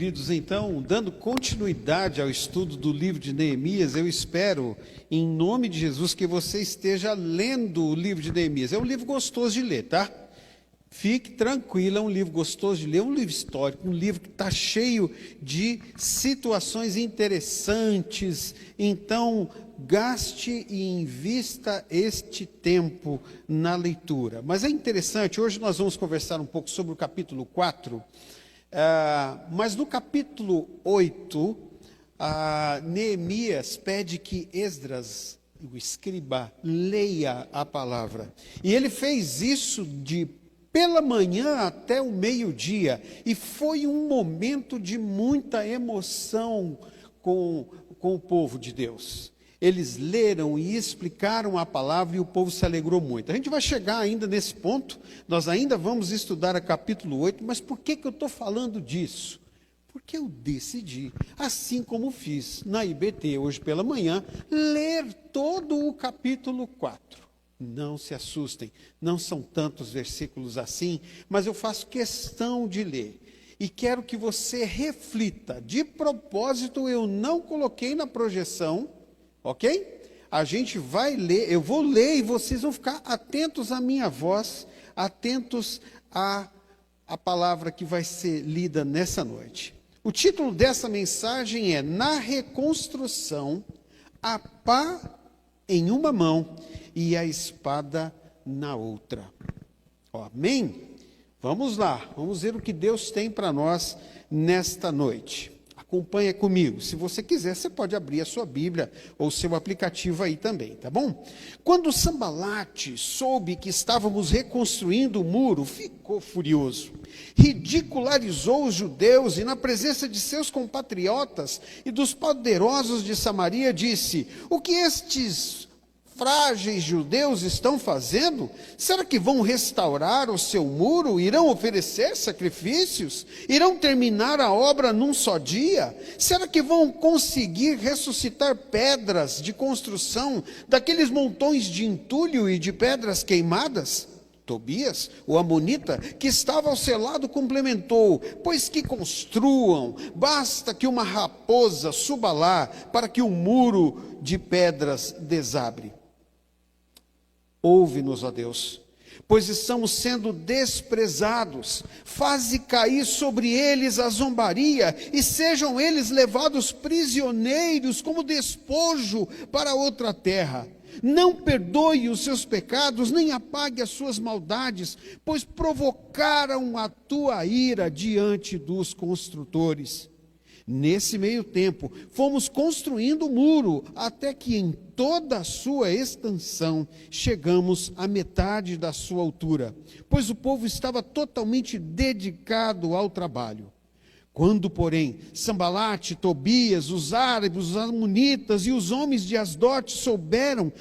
queridos, então, dando continuidade ao estudo do livro de Neemias, eu espero, em nome de Jesus, que você esteja lendo o livro de Neemias. É um livro gostoso de ler, tá? Fique tranquilo, é um livro gostoso de ler, um livro histórico, um livro que está cheio de situações interessantes. Então, gaste e invista este tempo na leitura. Mas é interessante, hoje nós vamos conversar um pouco sobre o capítulo 4, mas no capítulo 8, Neemias pede que Esdras, o escriba, leia a palavra. E ele fez isso pela manhã até o meio-dia, e foi um momento de muita emoção com o povo de Deus. Eles leram e explicaram a palavra e o povo se alegrou muito. A gente vai chegar ainda nesse ponto, nós ainda vamos estudar o capítulo 8, mas por que eu estou falando disso? Porque eu decidi, assim como fiz na IBT hoje pela manhã, ler todo o capítulo 4. Não se assustem, não são tantos versículos assim, mas eu faço questão de ler. E quero que você reflita. De propósito, eu não coloquei na projeção, ok? A gente vai ler, eu vou ler e vocês vão ficar atentos à minha voz, atentos à palavra que vai ser lida nessa noite. O título dessa mensagem é: Na reconstrução, a pá em uma mão e a espada na outra. Amém? Vamos lá, vamos ver o que Deus tem para nós nesta noite. Acompanha comigo. Se você quiser, você pode abrir a sua Bíblia ou seu aplicativo aí também, tá bom? Quando Sambalate soube que estávamos reconstruindo o muro, ficou furioso. Ridicularizou os judeus e, na presença de seus compatriotas e dos poderosos de Samaria, disse: o que estes frágeis judeus estão fazendo? Será que vão restaurar o seu muro? Irão oferecer sacrifícios? Irão terminar a obra num só dia? Será que vão conseguir ressuscitar pedras de construção daqueles montões de entulho e de pedras queimadas? Tobias, o amonita, que estava ao seu lado, complementou: pois que construam, basta que uma raposa suba lá para que o muro de pedras desabre. Ouve-nos, ó Deus, pois estamos sendo desprezados. Faze cair sobre eles a zombaria, e sejam eles levados prisioneiros como despojo para outra terra. Não perdoe os seus pecados, nem apague as suas maldades, pois provocaram a tua ira diante dos construtores. Nesse meio tempo, fomos construindo o muro, até que em toda a sua extensão chegamos à metade da sua altura, pois o povo estava totalmente dedicado ao trabalho. Quando, porém, Sambalate, Tobias, os árabes, os amonitas e os homens de Asdote souberam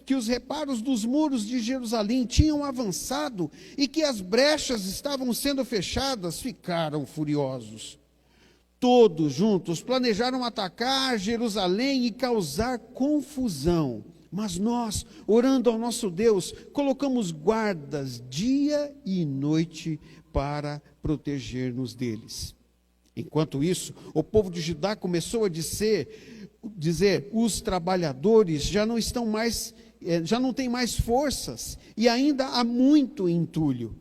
que os reparos dos muros de Jerusalém tinham avançado e que as brechas estavam sendo fechadas, ficaram furiosos. Todos juntos planejaram atacar Jerusalém e causar confusão. Mas nós, orando ao nosso Deus, colocamos guardas dia e noite para proteger-nos deles. Enquanto isso, o povo de Judá começou a dizer: os trabalhadores já não têm mais forças, e ainda há muito entulho.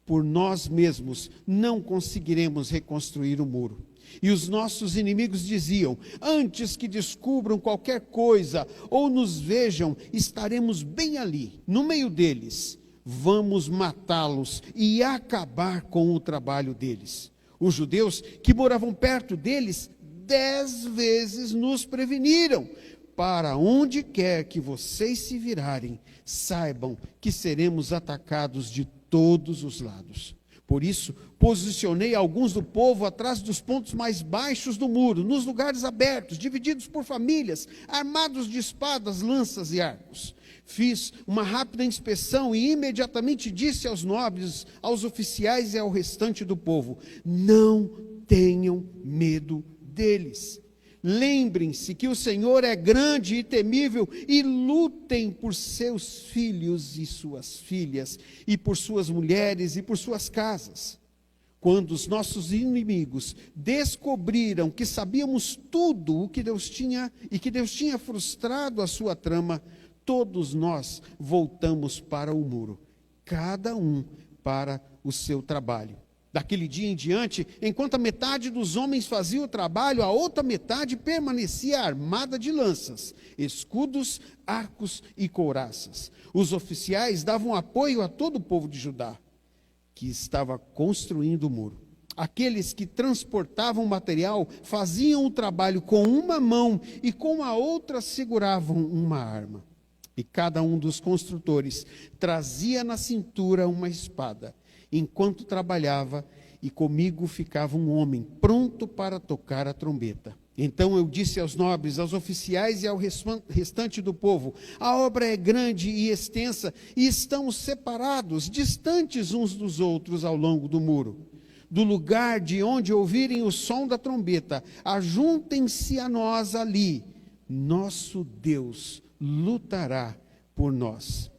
Por nós mesmos não conseguiremos reconstruir o muro. E os nossos inimigos diziam: antes que descubram qualquer coisa ou nos vejam, estaremos bem ali, no meio deles. Vamos matá-los e acabar com o trabalho deles. Os judeus que moravam perto deles 10 vezes nos preveniram: para onde quer que vocês se virarem, saibam que seremos atacados de todos os lados. Por isso, posicionei alguns do povo atrás dos pontos mais baixos do muro, nos lugares abertos, divididos por famílias, armados de espadas, lanças e arcos. Fiz uma rápida inspeção e imediatamente disse aos nobres, aos oficiais e ao restante do povo: não tenham medo deles. Lembrem-se que o Senhor é grande e temível, e lutem por seus filhos e suas filhas, e por suas mulheres e por suas casas. Quando os nossos inimigos descobriram que sabíamos tudo o que Deus tinha e que Deus tinha frustrado a sua trama, todos nós voltamos para o muro, cada um para o seu trabalho. Daquele dia em diante, enquanto a metade dos homens fazia o trabalho, a outra metade permanecia armada de lanças, escudos, arcos e couraças. Os oficiais davam apoio a todo o povo de Judá, que estava construindo o muro. Aqueles que transportavam material faziam o trabalho com uma mão e com a outra seguravam uma arma. E cada um dos construtores trazia na cintura uma espada. Enquanto trabalhava, e comigo ficava um homem pronto para tocar a trombeta. Então eu disse aos nobres, aos oficiais e ao restante do povo: a obra é grande e extensa, e estamos separados, distantes uns dos outros ao longo do muro. Do lugar de onde ouvirem o som da trombeta, ajuntem-se a nós ali. Nosso Deus lutará por nós.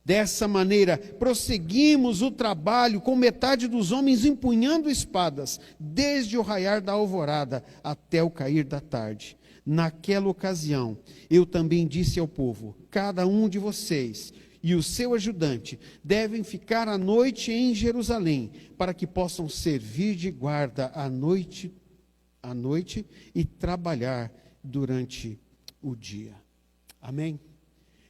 Dessa maneira, prosseguimos o trabalho com metade dos homens empunhando espadas, desde o raiar da alvorada até o cair da tarde. Naquela ocasião, eu também disse ao povo: cada um de vocês e o seu ajudante devem ficar à noite em Jerusalém, para que possam servir de guarda à noite e trabalhar durante o dia. Amém?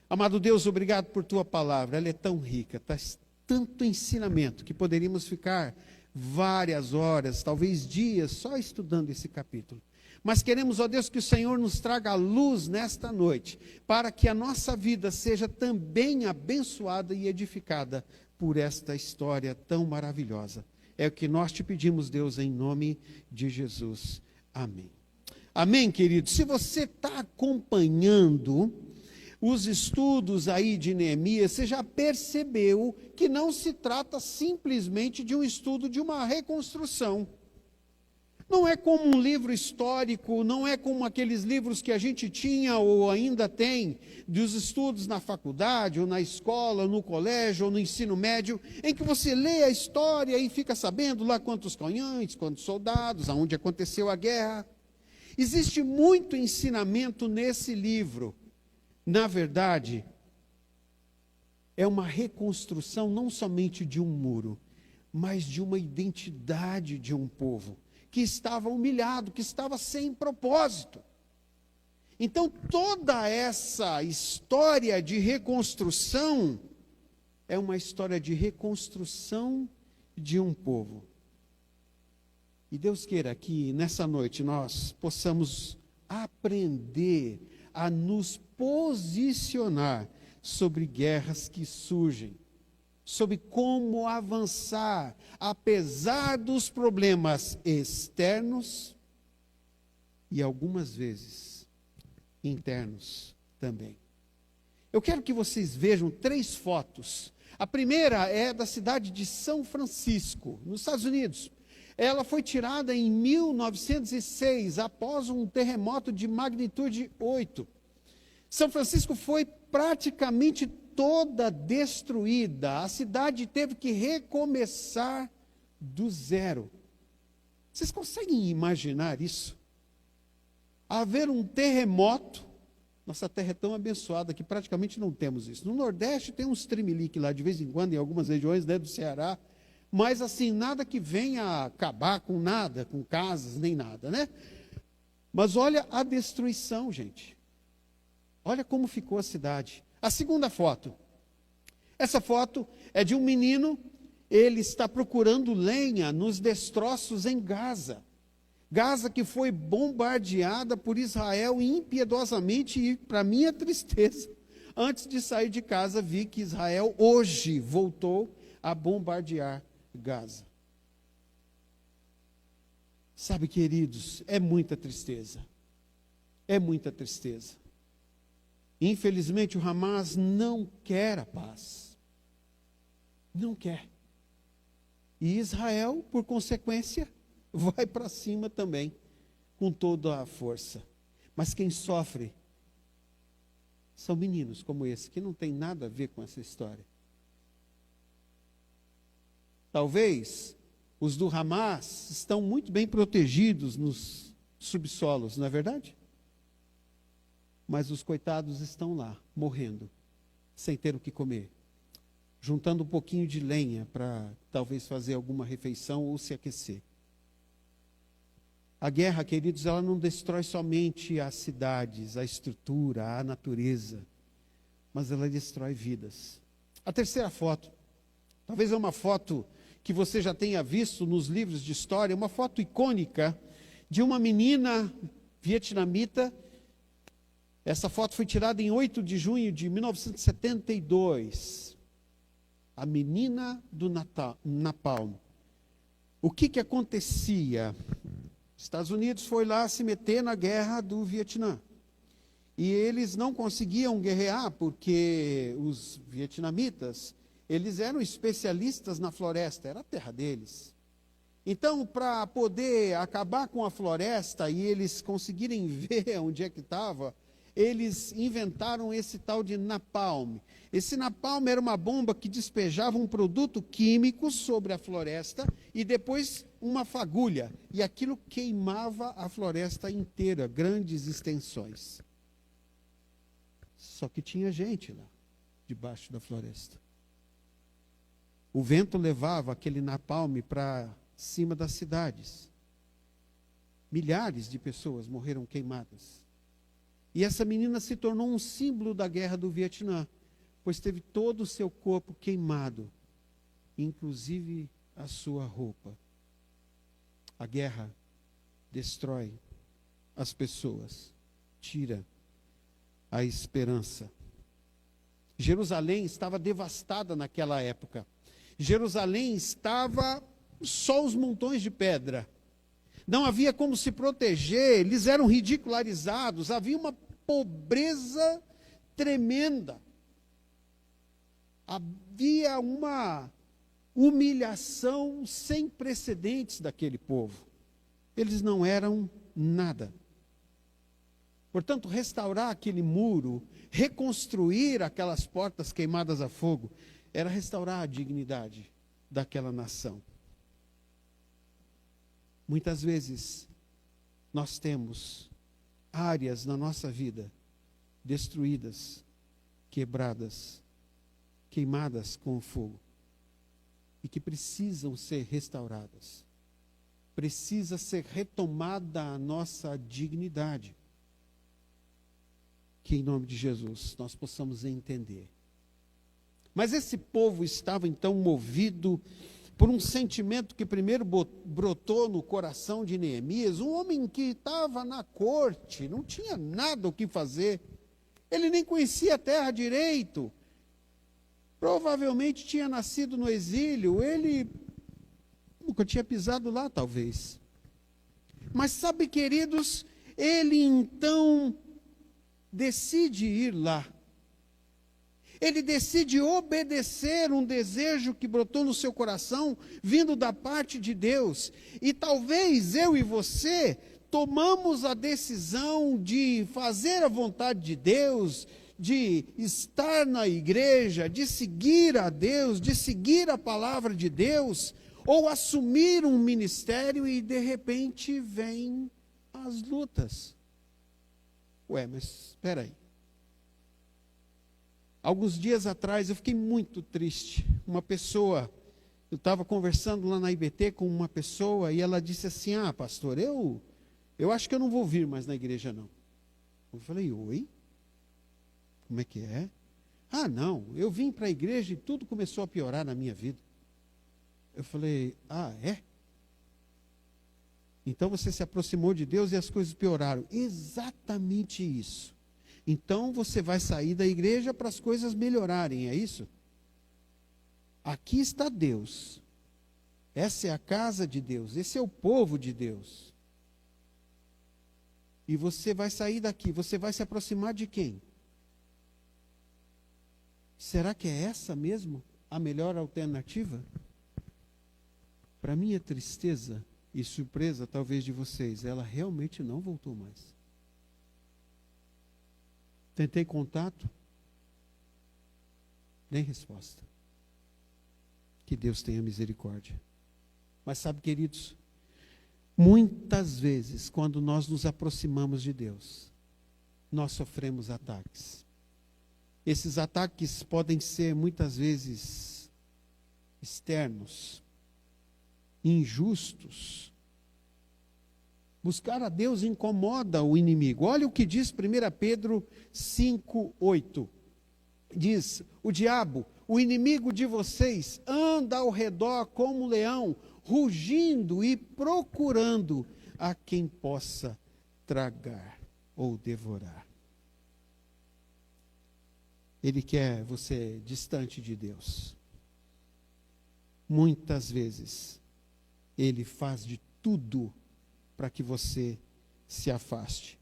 Amado Deus, obrigado por tua palavra, ela é tão rica, traz tanto ensinamento, que poderíamos ficar várias horas, talvez dias, só estudando esse capítulo. Mas queremos, ó Deus, que o Senhor nos traga a luz nesta noite, para que a nossa vida seja também abençoada e edificada por esta história tão maravilhosa. É o que nós te pedimos, Deus, em nome de Jesus. Amém. Amém, querido? Se você está acompanhando os estudos aí de Neemias, você já percebeu que não se trata simplesmente de um estudo de uma reconstrução. Não é como um livro histórico, não é como aqueles livros que a gente tinha ou ainda tem, dos estudos na faculdade, ou na escola, ou no colégio, ou no ensino médio, em que você lê a história e fica sabendo lá quantos canhões, quantos soldados, aonde aconteceu a guerra. Existe muito ensinamento nesse livro. Na verdade, é uma reconstrução não somente de um muro, mas de uma identidade de um povo que estava humilhado, que estava sem propósito. Então, toda essa história de reconstrução é uma história de reconstrução de um povo. E Deus queira que nessa noite nós possamos aprender a nos posicionar sobre guerras que surgem, sobre como avançar, apesar dos problemas externos e algumas vezes internos também. Eu quero que vocês vejam 3 fotos. A primeira é da cidade de São Francisco, nos Estados Unidos. Ela foi tirada em 1906, após um terremoto de magnitude 8. São Francisco foi praticamente toda destruída. A cidade teve que recomeçar do zero. Vocês conseguem imaginar isso? Haver um terremoto. Nossa terra é tão abençoada que praticamente não temos isso. No Nordeste tem uns tremelique lá de vez em quando, em algumas regiões, né, do Ceará. Mas assim, nada que venha acabar com nada, com casas, nem nada, né? Mas olha a destruição, gente. Olha como ficou a cidade. A segunda foto. Essa foto é de um menino, ele está procurando lenha nos destroços em Gaza. Gaza que foi bombardeada por Israel impiedosamente e, para minha tristeza, antes de sair de casa, vi que Israel hoje voltou a bombardear Gaza. Sabe, queridos, é muita tristeza. É muita tristeza. Infelizmente, o Hamas não quer a paz. Não quer. E Israel, por consequência, vai para cima também, com toda a força. Mas quem sofre são meninos como esse, que não tem nada a ver com essa história. Talvez Os do Hamas estão muito bem protegidos nos subsolos, não é verdade? Mas os coitados estão lá, morrendo, sem ter o que comer, juntando um pouquinho de lenha para talvez fazer alguma refeição ou se aquecer. A guerra, queridos, ela não destrói somente as cidades, a estrutura, a natureza, mas ela destrói vidas. A terceira foto, talvez é uma foto que você já tenha visto nos livros de história, uma foto icônica de uma menina vietnamita. Essa foto foi tirada em 8 de junho de 1972. A menina do Napalm. O que acontecia? Os Estados Unidos foi lá se meter na guerra do Vietnã. E eles não conseguiam guerrear porque os vietnamitas, eles eram especialistas na floresta, era a terra deles. Então, para poder acabar com a floresta e eles conseguirem ver onde é que estava, eles inventaram esse tal de napalm. Esse napalm era uma bomba que despejava um produto químico sobre a floresta e depois uma fagulha. E aquilo queimava a floresta inteira, grandes extensões. Só que tinha gente lá, debaixo da floresta. O vento levava aquele napalm para cima das cidades. Milhares de pessoas morreram queimadas. E essa menina se tornou um símbolo da guerra do Vietnã, pois teve todo o seu corpo queimado, inclusive a sua roupa. A guerra destrói as pessoas, tira a esperança. Jerusalém estava devastada naquela época. Jerusalém estava só os montões de pedra. Não havia como se proteger, eles eram ridicularizados, havia uma pobreza tremenda. Havia uma humilhação sem precedentes daquele povo. Eles não eram nada. Portanto, restaurar aquele muro, reconstruir aquelas portas queimadas a fogo, era restaurar a dignidade daquela nação. Muitas vezes, nós temos áreas na nossa vida destruídas, quebradas, queimadas com o fogo, e que precisam ser restauradas. Precisa ser retomada a nossa dignidade. Que em nome de Jesus nós possamos entender. Mas esse povo estava então movido por um sentimento que primeiro brotou no coração de Neemias, um homem que estava na corte, não tinha nada o que fazer, ele nem conhecia a terra direito, provavelmente tinha nascido no exílio, ele nunca tinha pisado lá talvez. Mas sabe, queridos, ele então decide ir lá. Ele decide obedecer um desejo que brotou no seu coração, vindo da parte de Deus. E talvez eu e você tomamos a decisão de fazer a vontade de Deus, de estar na igreja, de seguir a Deus, de seguir a palavra de Deus, ou assumir um ministério e de repente vêm as lutas. Ué, mas espera aí. Alguns dias atrás eu fiquei muito triste. Uma pessoa, eu estava conversando lá na IBT com uma pessoa e ela disse assim: ah, pastor, eu acho que eu não vou vir mais na igreja não. Eu falei: oi? Como é que é? Ah, não, eu vim para a igreja e tudo começou a piorar na minha vida. Eu falei: ah, é? Então você se aproximou de Deus e as coisas pioraram. Exatamente isso. Então você vai sair da igreja para as coisas melhorarem, é isso? Aqui está Deus. Essa é a casa de Deus, esse é o povo de Deus. E você vai sair daqui, você vai se aproximar de quem? Será que é essa mesmo a melhor alternativa? Para minha tristeza e surpresa, talvez de vocês, ela realmente não voltou mais. Tentei contato, nem resposta. Que Deus tenha misericórdia. Mas sabe, queridos, muitas vezes, quando nós nos aproximamos de Deus, nós sofremos ataques. Esses ataques podem ser, muitas vezes, externos, injustos. Buscar a Deus incomoda o inimigo. Olha o que diz 1 Pedro 5:8. Diz: o diabo, o inimigo de vocês, anda ao redor como um leão, rugindo e procurando a quem possa tragar ou devorar. Ele quer você distante de Deus. Muitas vezes, ele faz de tudo para que você se afaste.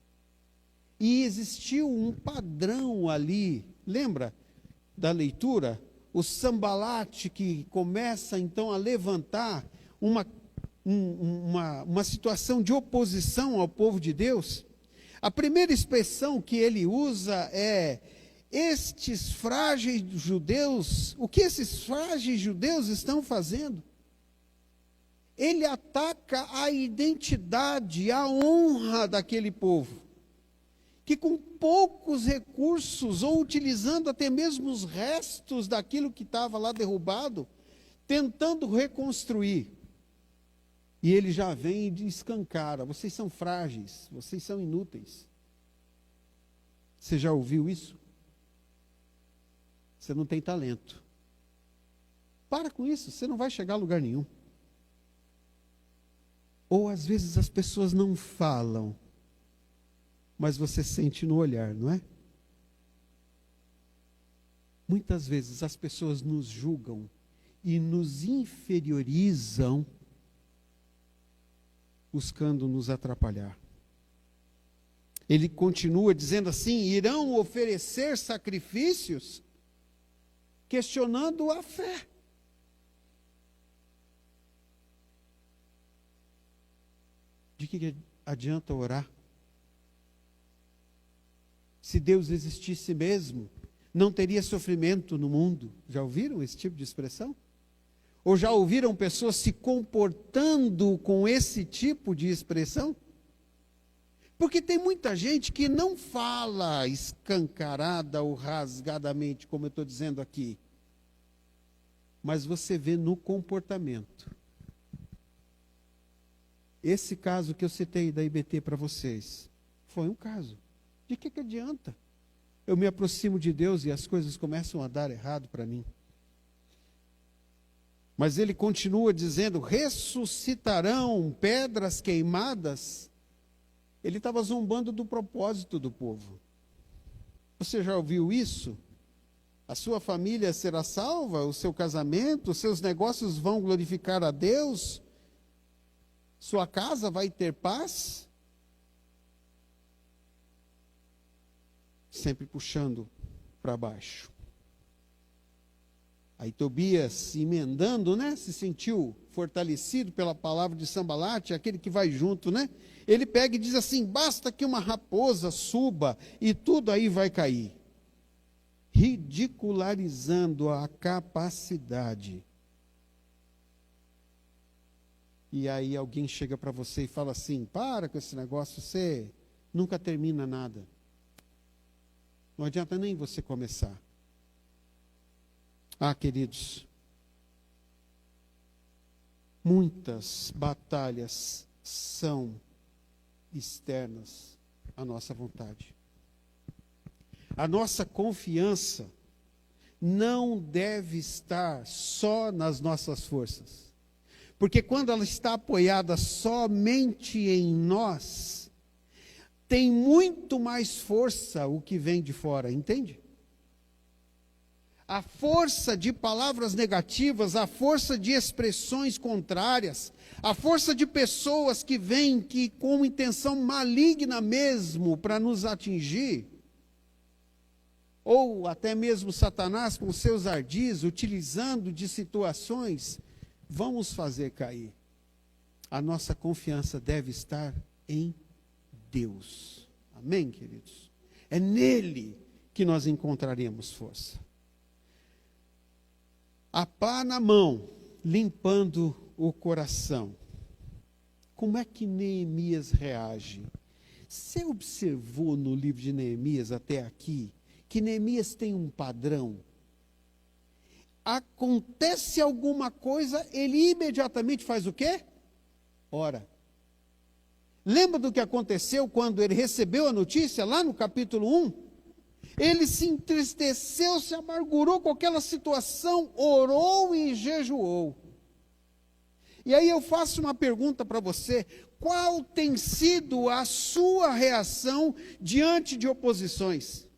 E existiu um padrão ali, lembra da leitura? O Sambalate que começa então a levantar uma situação de oposição ao povo de Deus. A primeira expressão que ele usa é: estes frágeis judeus, o que esses frágeis judeus estão fazendo? Ele ataca a identidade, a honra daquele povo, que com poucos recursos, ou utilizando até mesmo os restos daquilo que estava lá derrubado, tentando reconstruir. E ele já vem e escancara: vocês são frágeis, vocês são inúteis. Você já ouviu isso? Você não tem talento. Para com isso, você não vai chegar a lugar nenhum. Ou às vezes as pessoas não falam, mas você sente no olhar, não é? Muitas vezes as pessoas nos julgam e nos inferiorizam, buscando nos atrapalhar. Ele continua dizendo assim: irão oferecer sacrifícios, questionando a fé. De que adianta orar? Se Deus existisse mesmo, não teria sofrimento no mundo. Já ouviram esse tipo de expressão? Ou já ouviram pessoas se comportando com esse tipo de expressão? Porque tem muita gente que não fala escancarada ou rasgadamente, como eu estou dizendo aqui. Mas você vê no comportamento. Esse caso que eu citei da IBT para vocês, foi um caso. De que adianta? Eu me aproximo de Deus e as coisas começam a dar errado para mim. Mas ele continua dizendo: ressuscitarão pedras queimadas. Ele estava zombando do propósito do povo. Você já ouviu isso? A sua família será salva, o seu casamento, os seus negócios vão glorificar a Deus, sua casa vai ter paz? Sempre puxando para baixo. Aí Tobias, emendando, né, se sentiu fortalecido pela palavra de Sambalate, aquele que vai junto, né? Ele pega e diz assim: basta que uma raposa suba e tudo aí vai cair. Ridicularizando a capacidade. E aí alguém chega para você e fala assim: para com esse negócio, você nunca termina nada. Não adianta nem você começar. Ah, queridos, muitas batalhas são externas à nossa vontade. A nossa confiança não deve estar só nas nossas forças. Porque quando ela está apoiada somente em nós, tem muito mais força o que vem de fora, entende? A força de palavras negativas, a força de expressões contrárias, a força de pessoas que vêm com intenção maligna mesmo para nos atingir, ou até mesmo Satanás com seus ardis, utilizando de situações, vão nos fazer cair. A nossa confiança deve estar em Deus. Amém, queridos? É nele que nós encontraremos força. A pá na mão, limpando o coração. Como é que Neemias reage? Você observou no livro de Neemias até aqui que Neemias tem um padrão? Acontece alguma coisa, ele imediatamente faz o quê? Ora. Lembra do que aconteceu quando ele recebeu a notícia lá no capítulo 1? Ele se entristeceu, se amargurou com aquela situação, orou e jejuou. E aí eu faço uma pergunta para você: qual tem sido a sua reação diante de oposições?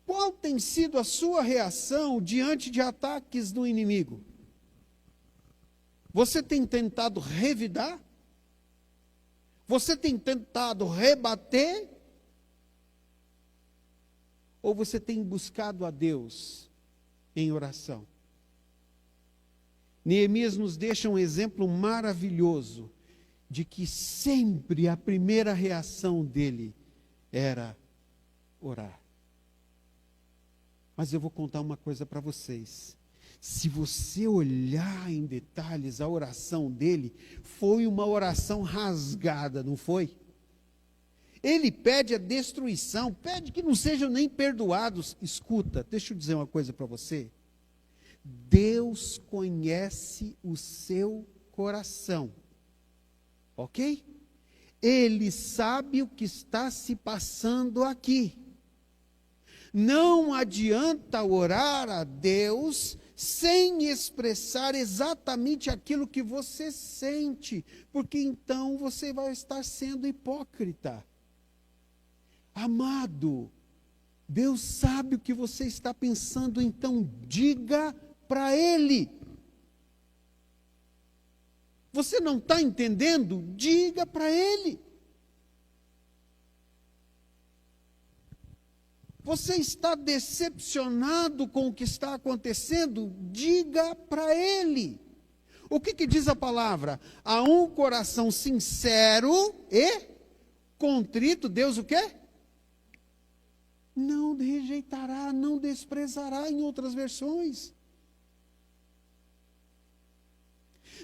Qual tem sido a sua reação diante de ataques do inimigo? Você tem tentado revidar? Você tem tentado rebater? Ou você tem buscado a Deus em oração? Neemias nos deixa um exemplo maravilhoso de que sempre a primeira reação dele era orar. Mas eu vou contar uma coisa para vocês. Se você olhar em detalhes a oração dele, foi uma oração rasgada, não foi? Ele pede a destruição, pede que não sejam nem perdoados. Escuta, deixa eu dizer uma coisa para você. Deus conhece o seu coração, ok? Ele sabe o que está se passando aqui. Não adianta orar a Deus sem expressar exatamente aquilo que você sente, porque então você vai estar sendo hipócrita. Amado, Deus sabe o que você está pensando, então diga para Ele. Você não está entendendo? Diga para Ele. Você está decepcionado com o que está acontecendo? Diga para Ele. O que diz a palavra? A um coração sincero e contrito, Deus o quê? Não rejeitará, não desprezará, em outras versões.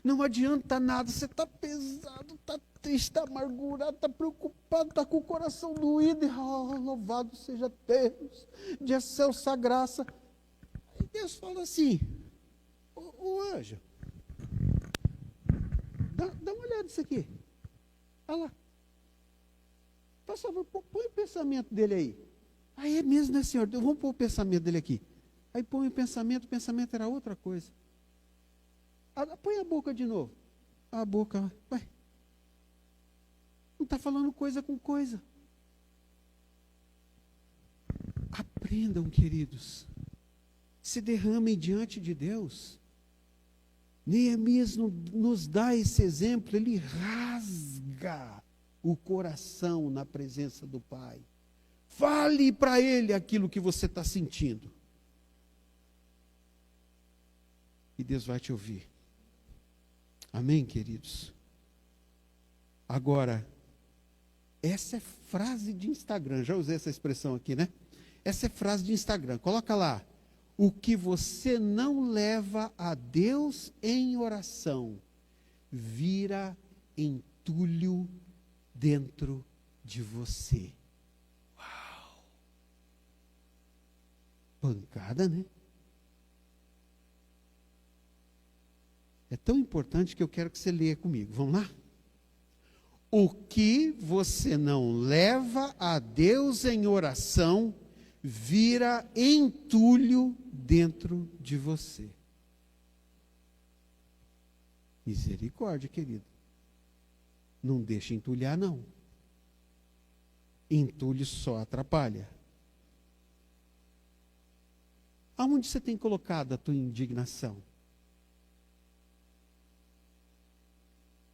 Não adianta nada, você está pesado, está triste, está amargurado, está preocupado, está com o coração doído. Louvado seja Deus, de excelsa graça. Aí Deus fala assim: ô anjo, dá uma olhada nisso aqui. Olha lá. Por favor, põe o pensamento dele aí. Aí é mesmo, né, Senhor? Vamos pôr o pensamento dele aqui. Aí põe o pensamento era outra coisa. Põe a boca de novo. A boca, vai. Não está falando coisa com coisa. Aprendam, queridos. Se derramem diante de Deus. Neemias nos dá esse exemplo. Ele rasga o coração na presença do Pai. Fale para Ele aquilo que você está sentindo. E Deus vai te ouvir. Amém, queridos? Agora, essa é frase de Instagram. Já usei essa expressão aqui, né? Essa é frase de Instagram. Coloca lá. O que você não leva a Deus em oração, vira entulho dentro de você. Uau! Pancada, né? É tão importante que eu quero que você leia comigo. Vamos lá? O que você não leva a Deus em oração, vira entulho dentro de você. Misericórdia, querido. Não deixa entulhar, não. Entulho só atrapalha. Aonde você tem colocado a tua indignação?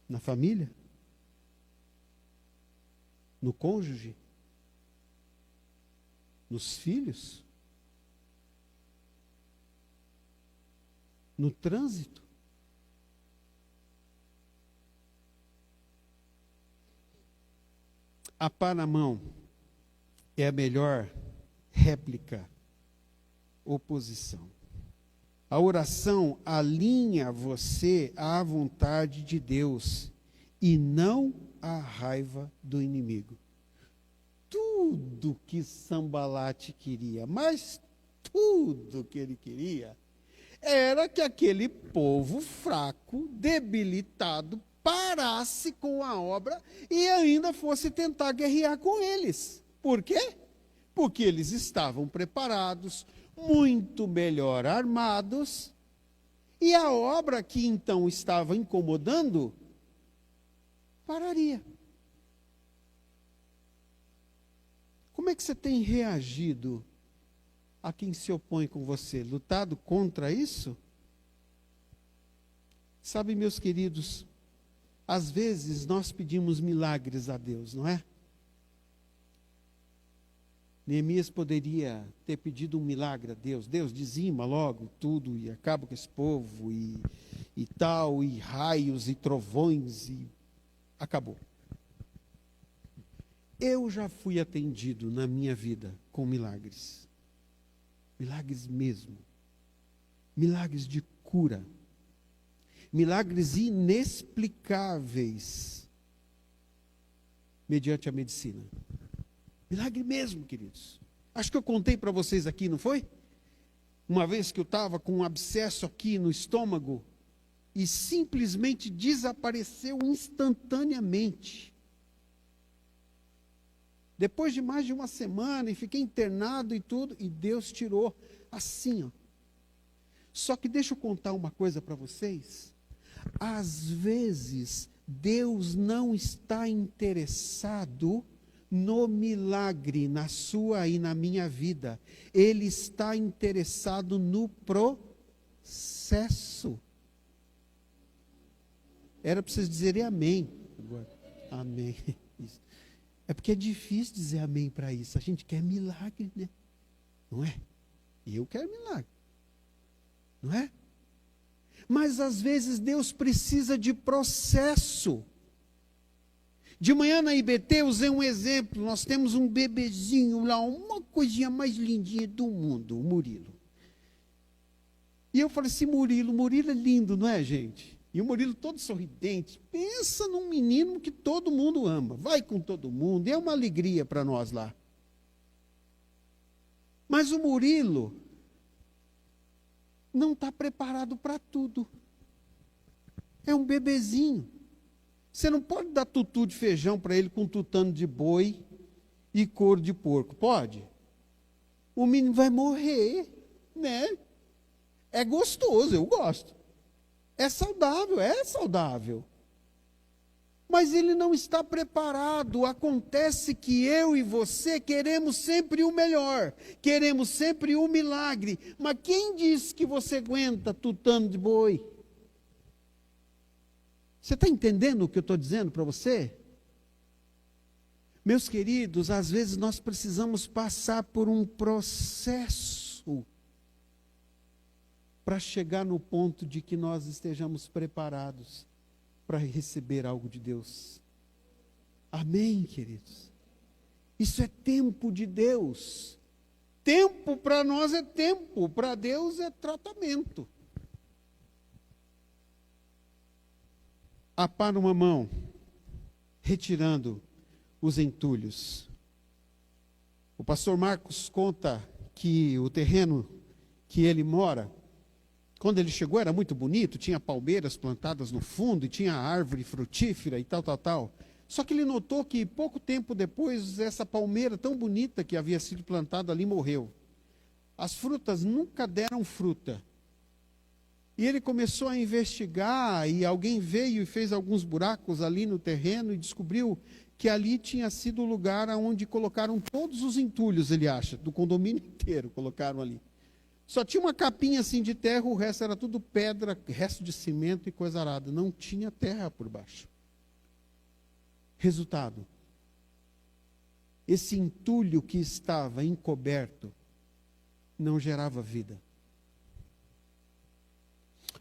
Na família? No cônjuge? Nos filhos? No trânsito? A pá na mão é a melhor réplica, oposição. A oração alinha você à vontade de Deus e não à raiva do inimigo. Tudo que Sambalate queria, mas tudo que ele queria, era que aquele povo fraco, debilitado, parasse com a obra e ainda fosse tentar guerrear com eles. Por quê? Porque eles estavam preparados, muito melhor armados, e a obra que então estava incomodando, pararia. Como é que você tem reagido a quem se opõe com você? Lutado contra isso? Sabe, meus queridos, às vezes nós pedimos milagres a Deus, não é? Neemias poderia ter pedido um milagre a Deus. Deus, dizima logo tudo e acaba com esse povo e tal, e raios e trovões e acabou. Eu já fui atendido na minha vida com milagres. Milagres mesmo. Milagres de cura. Milagres inexplicáveis mediante a medicina. Milagre mesmo, queridos. Acho que eu contei para vocês aqui, não foi? Uma vez que eu estava com um abscesso aqui no estômago e simplesmente desapareceu instantaneamente. Depois de mais de uma semana, e fiquei internado e tudo, e Deus tirou assim, ó. Só que deixa eu contar uma coisa para vocês. Às vezes, Deus não está interessado no milagre, na sua e na minha vida. Ele está interessado no processo. Era para vocês dizerem amém. Agora, amém. Isso. É porque é difícil dizer amém para isso. A gente quer milagre, né? Não é? Eu quero milagre. Não é? Mas às vezes Deus precisa de processo. De manhã na IBT usei um exemplo. Nós temos um bebezinho lá, uma coisinha mais lindinha do mundo, o Murilo. E eu falei assim, Murilo é lindo, não é, gente? E o Murilo todo sorridente. Pensa num menino que todo mundo ama. Vai com todo mundo. E é uma alegria para nós lá. Mas o Murilo não está preparado para tudo. É um bebezinho. Você não pode dar tutu de feijão para ele com tutano de boi e couro de porco. Pode? O menino vai morrer, né? É gostoso, eu gosto. É saudável. Mas ele não está preparado. Acontece que eu e você queremos sempre o melhor. Queremos sempre o milagre. Mas quem disse que você aguenta tutano de boi? Você está entendendo o que eu estou dizendo para você? Meus queridos, às vezes nós precisamos passar por um processo para chegar no ponto de que nós estejamos preparados para receber algo de Deus. Amém, queridos? Isso é tempo de Deus. Tempo para nós é tempo, para Deus é tratamento. A pá numa mão, retirando os entulhos. O pastor Marcos conta que o terreno que ele mora, quando ele chegou era muito bonito, tinha palmeiras plantadas no fundo e tinha árvore frutífera e tal. Só que ele notou que pouco tempo depois, essa palmeira tão bonita que havia sido plantada ali morreu. As frutas nunca deram fruta. E ele começou a investigar e alguém veio e fez alguns buracos ali no terreno e descobriu que ali tinha sido o lugar onde colocaram todos os entulhos, ele acha, do condomínio inteiro colocaram ali. Só tinha uma capinha assim de terra, o resto era tudo pedra, resto de cimento e coisa arada. Não tinha terra por baixo. Resultado: esse entulho que estava encoberto não gerava vida.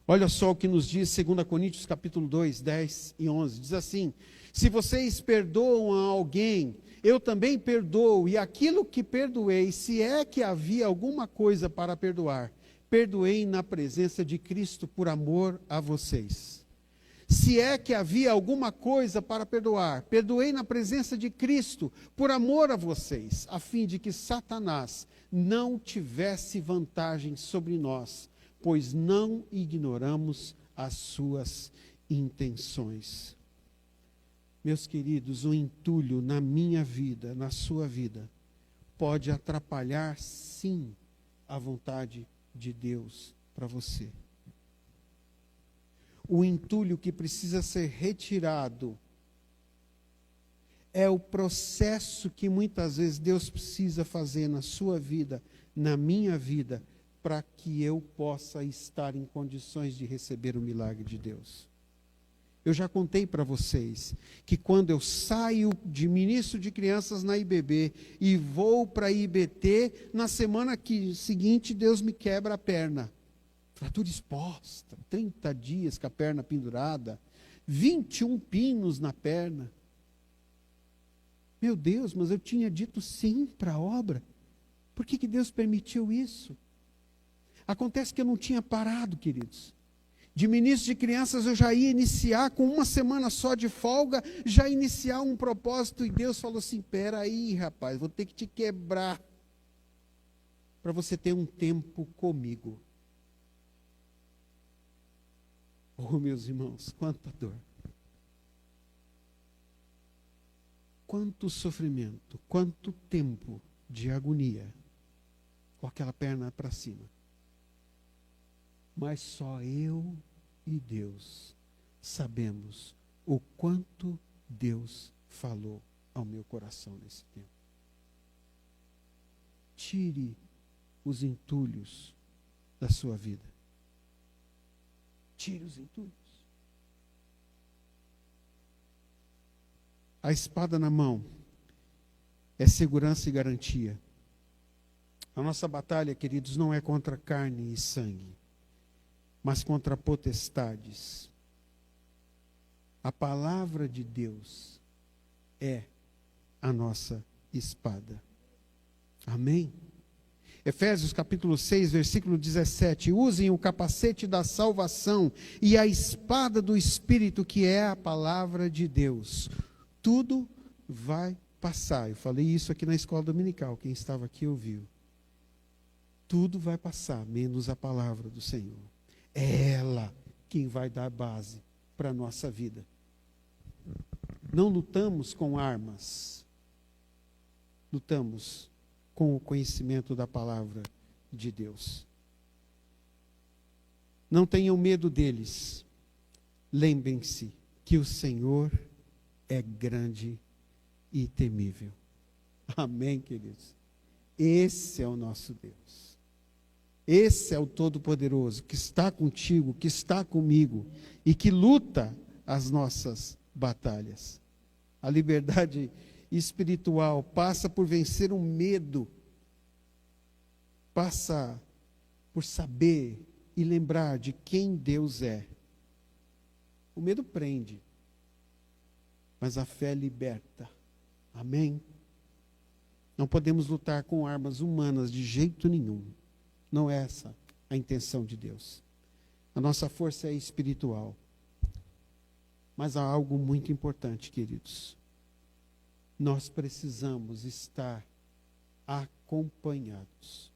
Olha só o que nos diz 2 Coríntios capítulo 2, 10 e 11. Diz assim: se vocês perdoam a alguém, eu também perdoo, e aquilo que perdoei, se é que havia alguma coisa para perdoar, perdoei na presença de Cristo por amor a vocês. Se é que havia alguma coisa para perdoar, perdoei na presença de Cristo por amor a vocês, a fim de que Satanás não tivesse vantagem sobre nós, pois não ignoramos as suas intenções. Meus queridos, o entulho na minha vida, na sua vida, pode atrapalhar, sim, a vontade de Deus para você. O entulho que precisa ser retirado é o processo que muitas vezes Deus precisa fazer na sua vida, na minha vida, para que eu possa estar em condições de receber o milagre de Deus. Eu já contei para vocês que quando eu saio de ministro de crianças na IBB e vou para a IBT, na semana seguinte Deus me quebra a perna. Fratura exposta, 30 dias com a perna pendurada, 21 pinos na perna. Meu Deus, mas eu tinha dito sim para a obra. Por que Deus permitiu isso? Acontece que eu não tinha parado, queridos. De ministro de crianças eu já ia iniciar, com uma semana só de folga, já iniciar um propósito. E Deus falou assim, espera aí, rapaz, vou ter que te quebrar para você ter um tempo comigo. Oh, meus irmãos, quanta dor. Quanto sofrimento, quanto tempo de agonia, com aquela perna para cima. Mas só eu e Deus sabemos o quanto Deus falou ao meu coração nesse tempo. Tire os entulhos da sua vida. Tire os entulhos. A espada na mão é segurança e garantia. A nossa batalha, queridos, não é contra carne e sangue, mas contra potestades. A palavra de Deus é a nossa espada. Amém? Efésios capítulo 6, versículo 17. Usem o capacete da salvação e a espada do Espírito, que é a palavra de Deus. Tudo vai passar. Eu falei isso aqui na escola dominical. Quem estava aqui ouviu. Tudo vai passar, menos a palavra do Senhor. É ela quem vai dar base para a nossa vida. Não lutamos com armas. Lutamos com o conhecimento da palavra de Deus. Não tenham medo deles. Lembrem-se que o Senhor é grande e temível. Amém, queridos? Esse é o nosso Deus. Esse é o Todo-Poderoso, que está contigo, que está comigo e que luta as nossas batalhas. A liberdade espiritual passa por vencer o medo, passa por saber e lembrar de quem Deus é. O medo prende, mas a fé liberta. Amém? Não podemos lutar com armas humanas de jeito nenhum. Não é essa a intenção de Deus. A nossa força é espiritual. Mas há algo muito importante, queridos. Nós precisamos estar acompanhados.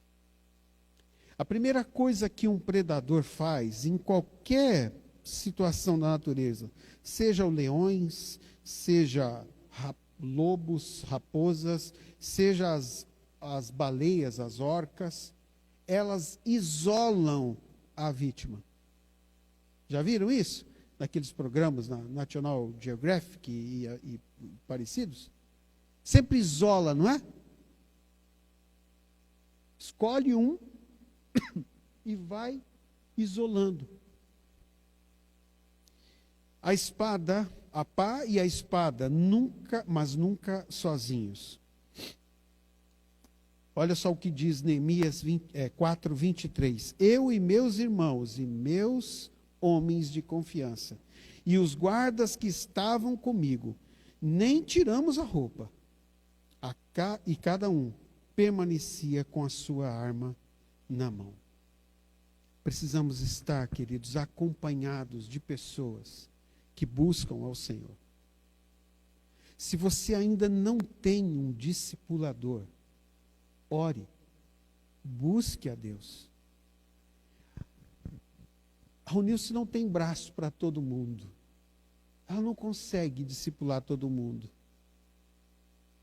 A primeira coisa que um predador faz em qualquer situação da natureza, seja os leões, seja lobos, raposas, seja as baleias, as orcas, elas isolam a vítima. Já viram isso? Naqueles programas na National Geographic e parecidos? Sempre isola, não é? Escolhe um e vai isolando. A espada, a pá e a espada, mas nunca sozinhos. Olha só o que diz Neemias 4, 23. Eu e meus irmãos e meus homens de confiança, e os guardas que estavam comigo, nem tiramos a roupa, e cada um permanecia com a sua arma na mão. precisamos estar, queridos, acompanhados de pessoas que buscam ao Senhor. Se você ainda não tem um discipulador, ore, busque a Deus. A Unilce não tem braço para todo mundo. Ela não consegue discipular todo mundo.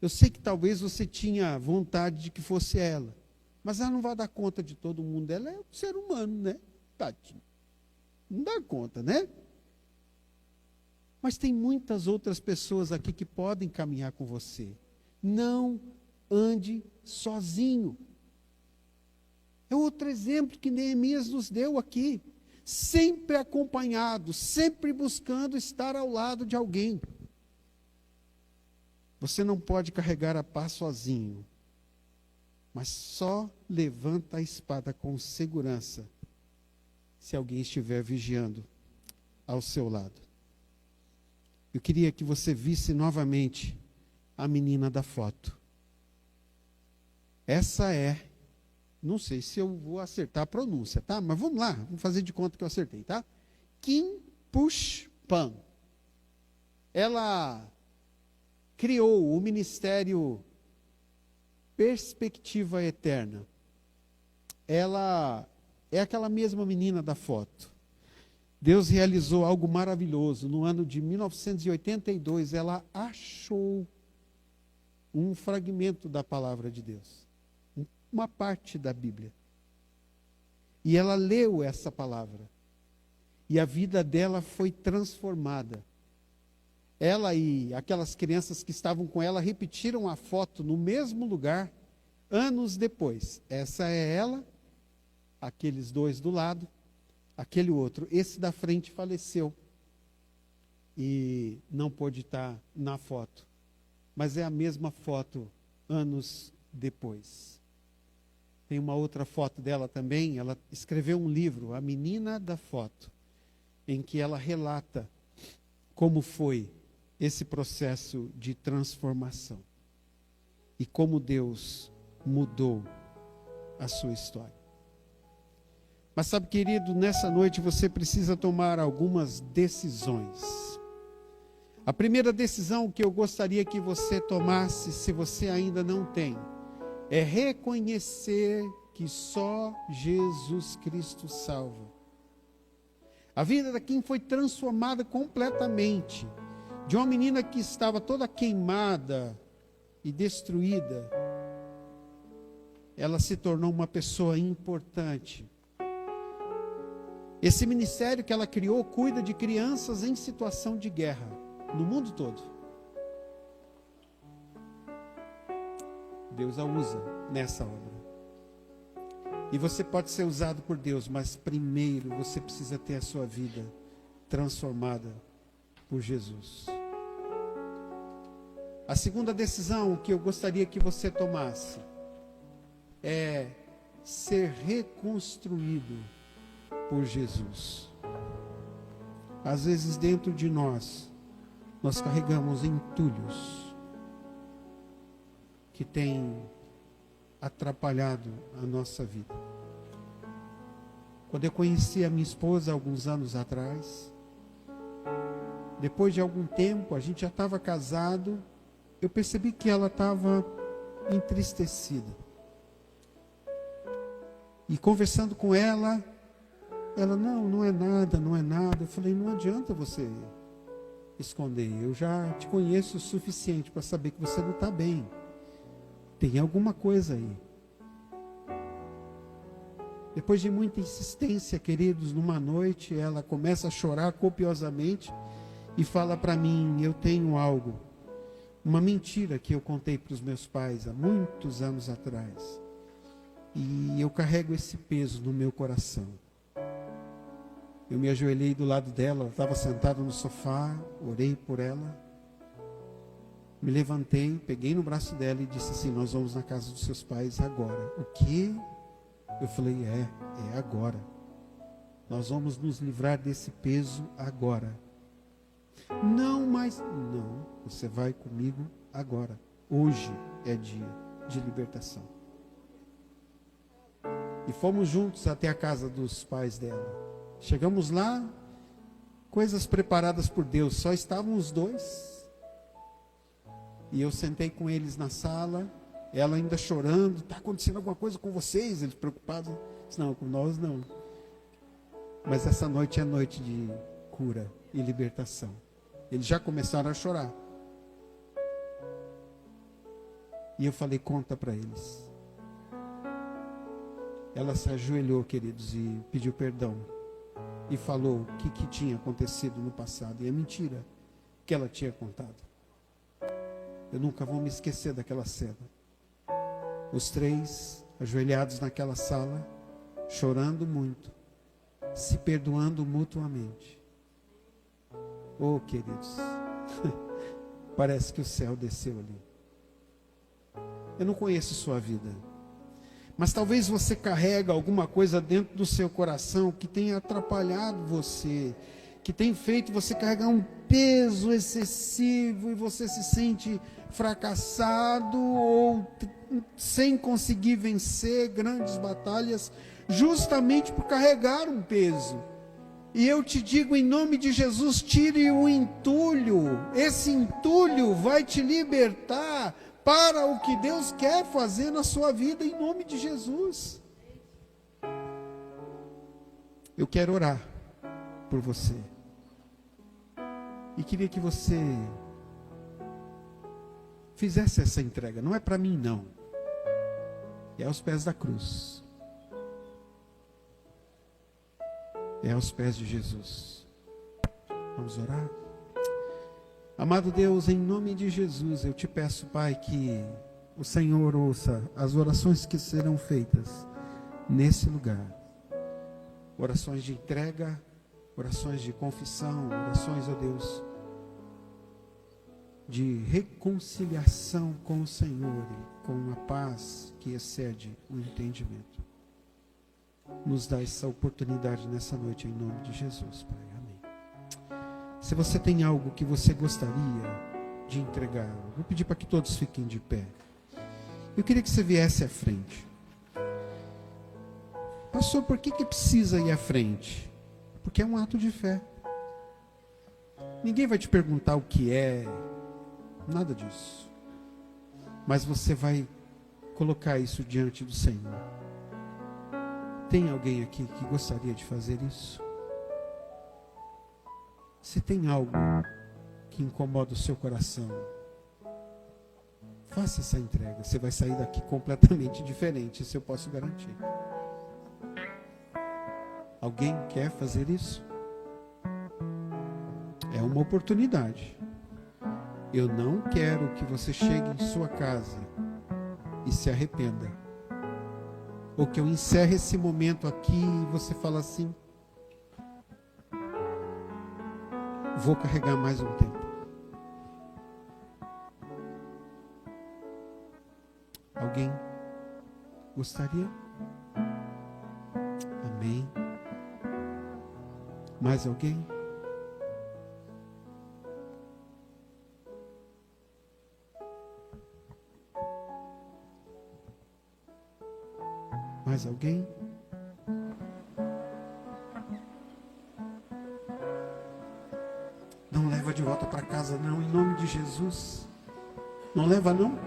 Eu sei que talvez você tinha vontade de que fosse ela, mas ela não vai dar conta de todo mundo. Ela é um ser humano, né? Tadinho. Não dá conta, né? Mas tem muitas outras pessoas aqui que podem caminhar com você. Não ande sozinho. É outro exemplo que Neemias nos deu aqui. Sempre acompanhado, sempre buscando estar ao lado de alguém. Você não pode carregar a paz sozinho, mas só levanta a espada com segurança se alguém estiver vigiando ao seu lado. Eu queria que você visse novamente a menina da foto. Essa é, não sei se eu vou acertar a pronúncia, tá? Mas vamos lá, vamos fazer de conta que eu acertei, tá? Kim Pushpan. Ela criou o ministério Perspectiva Eterna. Ela é aquela mesma menina da foto. Deus realizou algo maravilhoso. No ano de 1982, ela achou um fragmento da palavra de Deus, uma parte da Bíblia. E ela leu essa palavra. E a vida dela foi transformada. Ela e aquelas crianças que estavam com ela repetiram a foto no mesmo lugar, anos depois. Essa é ela, aqueles dois do lado, aquele outro. Esse da frente faleceu e não pôde estar na foto. Mas é a mesma foto anos depois. Tem uma outra foto dela também. Ela escreveu um livro, A Menina da Foto, em que ela relata como foi esse processo de transformação e como Deus mudou a sua história. Mas sabe, querido, nessa noite você precisa tomar algumas decisões. A primeira decisão que eu gostaria que você tomasse, se você ainda não tem, é reconhecer que só Jesus Cristo salva. A vida da Kim foi transformada completamente. De uma menina que estava toda queimada e destruída, ela se tornou uma pessoa importante. Esse ministério que ela criou cuida de crianças em situação de guerra, no mundo todo. Deus a usa nessa obra. E você pode ser usado por Deus, mas primeiro você precisa ter a sua vida transformada por Jesus. A segunda decisão que eu gostaria que você tomasse é ser reconstruído por Jesus. Às vezes dentro de nós carregamos entulhos que têm atrapalhado a nossa vida. Quando eu conheci a minha esposa alguns anos atrás, depois de algum tempo, a gente já estava casado, eu percebi que ela estava entristecida. E conversando com ela, não é nada, não é nada. Eu falei, não adianta você esconder, eu já te conheço o suficiente para saber que você não está bem. Tem alguma coisa aí. Depois de muita insistência, queridos, numa noite, ela começa a chorar copiosamente e fala para mim, eu tenho algo, uma mentira que eu contei para os meus pais há muitos anos atrás. E eu carrego esse peso no meu coração. Eu me ajoelhei do lado dela, ela estava sentada no sofá, orei por ela. Me levantei, peguei no braço dela e disse assim, nós vamos na casa dos seus pais agora. O quê? Eu falei, é agora. Nós vamos nos livrar desse peso agora. Não, mas não, você vai comigo agora. Hoje é dia de libertação. E fomos juntos até a casa dos pais dela. Chegamos lá, coisas preparadas por Deus, só estavam os dois. E eu sentei com eles na sala, ela ainda chorando, está acontecendo alguma coisa com vocês? Eles preocupados. Disse, não, com nós não. Mas essa noite é noite de cura e libertação. Eles já começaram a chorar. E eu falei, conta para eles. Ela se ajoelhou, queridos, e pediu perdão. E falou o que tinha acontecido no passado. E é mentira que ela tinha contado. Eu nunca vou me esquecer daquela cena. Os três ajoelhados naquela sala, chorando muito, se perdoando mutuamente. Oh, queridos, parece que o céu desceu ali. Eu não conheço sua vida, mas talvez você carrega alguma coisa dentro do seu coração que tenha atrapalhado você, que tem feito você carregar um peso excessivo e você se sente fracassado ou sem conseguir vencer grandes batalhas, justamente por carregar um peso. E eu te digo em nome de Jesus, tire o entulho. Esse entulho vai te libertar para o que Deus quer fazer na sua vida, em nome de Jesus. Eu quero orar por você. E queria que você fizesse essa entrega. Não é para mim, não. É aos pés da cruz. É aos pés de Jesus. Vamos orar? Amado Deus, em nome de Jesus, eu te peço, Pai, que o Senhor ouça as orações que serão feitas nesse lugar. Orações de entrega, orações de confissão, orações, ó Deus, de reconciliação com o Senhor e com a paz que excede o entendimento. Nos dá essa oportunidade nessa noite, em nome de Jesus, Pai. Amém. Se você tem algo que você gostaria de entregar, eu vou pedir para que todos fiquem de pé. Eu queria que você viesse à frente. Pastor, por que precisa ir à frente? Porque é um ato de fé. Ninguém vai te perguntar o que é, nada disso. Mas você vai colocar isso diante do Senhor. Tem alguém aqui que gostaria de fazer isso? Se tem algo que incomoda o seu coração, faça essa entrega. Você vai sair daqui completamente diferente, isso eu posso garantir. Alguém quer fazer isso? É uma oportunidade. Eu não quero que você chegue em sua casa e se arrependa. Ou que eu encerre esse momento aqui e você fala assim, vou carregar mais um tempo. Alguém gostaria? Amém. Mais alguém? Mais alguém? Não leva de volta para casa não, em nome de Jesus. Não leva não.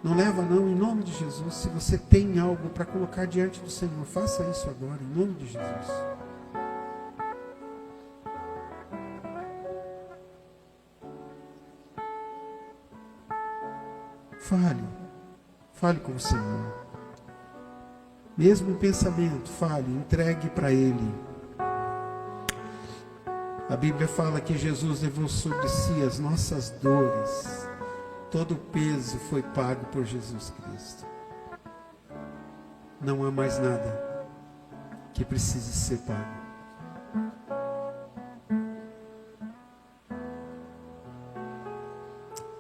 Não leva não, em nome de Jesus. Se você tem algo para colocar diante do Senhor, faça isso agora, em nome de Jesus. Fale com o Senhor. Mesmo em pensamento, fale, entregue para Ele. A Bíblia fala que Jesus levou sobre si as nossas dores. Todo o peso foi pago por Jesus Cristo. Não há mais nada que precise ser pago.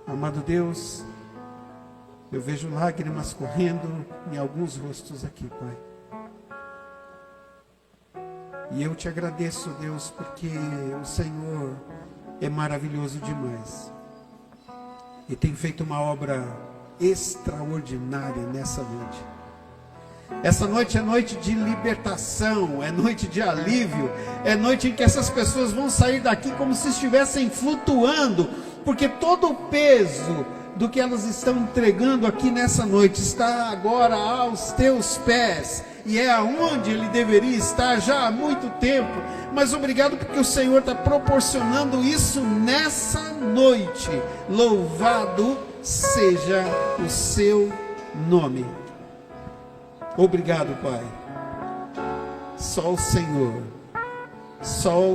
Amado Deus, eu vejo lágrimas correndo em alguns rostos aqui, Pai. E eu te agradeço, Deus, porque o Senhor é maravilhoso demais. E tem feito uma obra extraordinária nessa noite. Essa noite é noite de libertação, é noite de alívio, é noite em que essas pessoas vão sair daqui como se estivessem flutuando, porque todo o peso do que elas estão entregando aqui nessa noite está agora aos teus pés, e é aonde ele deveria estar já há muito tempo. Mas obrigado porque o Senhor está proporcionando isso nessa noite. Louvado seja o seu nome. Obrigado, Pai. Só o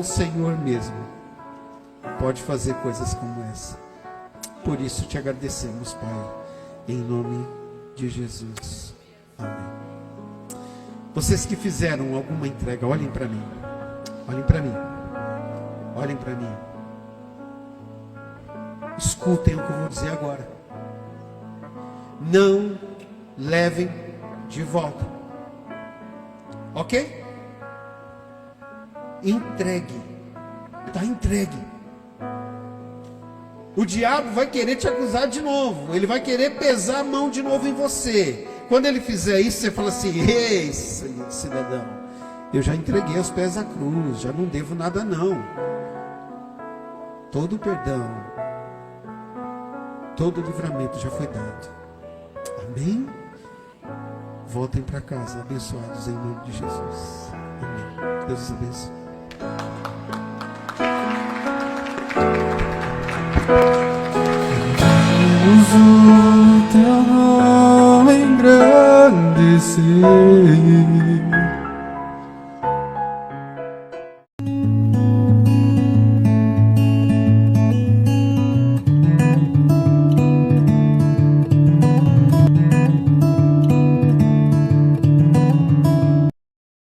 Senhor mesmo pode fazer coisas como essa. Por isso te agradecemos, Pai, em nome de Jesus. Amém. Vocês que fizeram alguma entrega, olhem para mim. Olhem para mim. Olhem para mim. Escutem o que eu vou dizer agora. Não levem de volta. Ok? Entregue. Está entregue. O diabo vai querer te acusar de novo. Ele vai querer pesar a mão de novo em você. Quando ele fizer isso, você fala assim: ei, cidadão, eu já entreguei aos pés da cruz, já não devo nada não. Todo o perdão, todo o livramento já foi dado. Amém? Voltem para casa abençoados em nome de Jesus. Amém. Deus os abençoe. Uso teu nome engrandecer.